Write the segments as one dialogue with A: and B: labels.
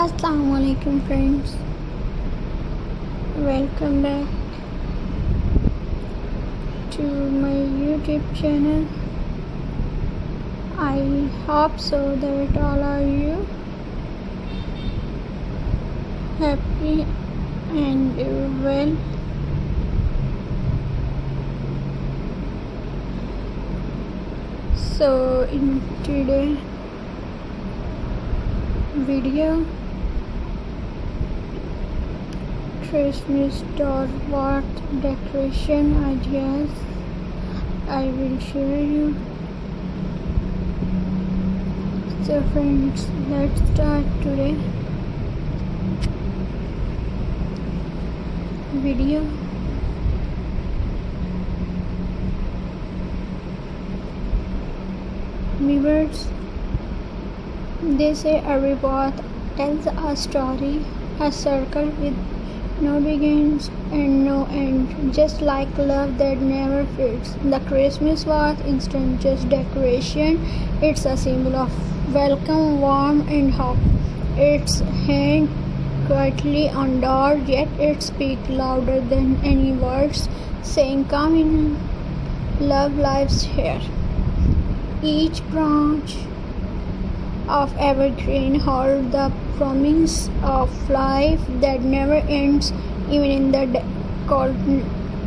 A: Assalamu alaikum friends, welcome back to my YouTube channel. I hope so that all are you happy and well. So in today's video, Christmas what decoration ideas I will share you. So friends, let's start today video. Viewers, they say every path tells a story, a circle with no beginnings and no end, just like love that never fades. The Christmas path isn't just decoration, it's a symbol of welcome, warmth and hope. It's hang quietly on door, yet it speaks louder than any words, saying come in, love lives here. Each branch of evergreen holds the promise of life that never ends, even in the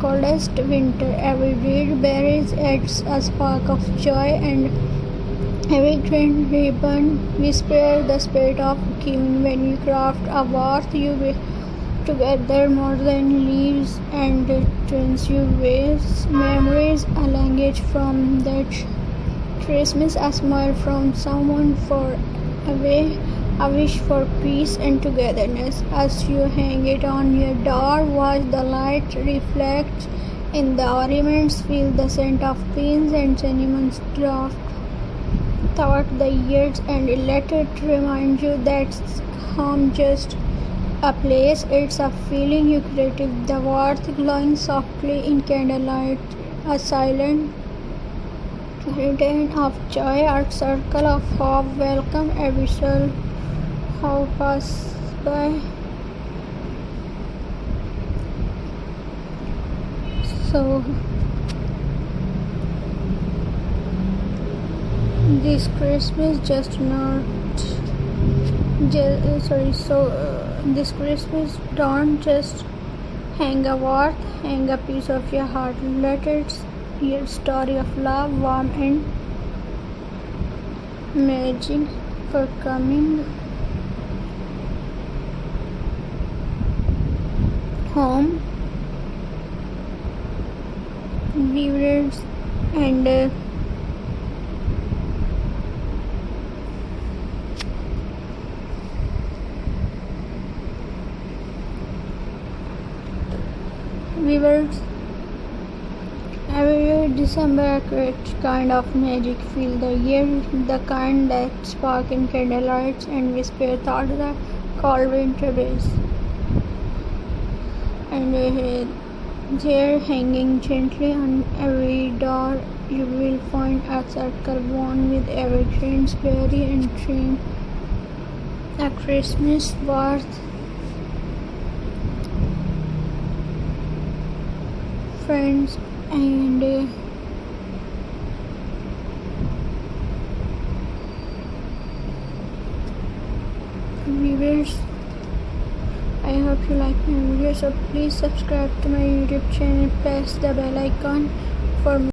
A: coldest winter. Every reed bears adds a spark of joy, and every green ribbon whispers the spirit of giving. When you craft a wreath, you will together more than leaves and twins. You waste memories, a language from that Christmas, a smile from someone far away, a wish for peace and togetherness. As you hang it on your door, watch the light reflect in the ornaments, feel the scent of pins and cinnamon draft throughout the years, and let it remind you that home just a place, it's a feeling you created. The warmth glowing softly in candlelight, a silent return of joy, a circle of hope. Welcome every soul who passes by. So this Christmas this Christmas don't just hang a wreath, hang a piece of your heart. Let it be a story of love, warmth and magic for coming home. Viewers and viewers, every December creates kind of magic. Feel the year, the kind that spark in candlelights and whisper thought the cold winter days. And there, hanging gently on every door, you will find a circle worn with evergreens, berry and dream. A Christmas worth. Friends and viewers, I hope you like my video, so please subscribe to my YouTube channel, press the bell icon for more.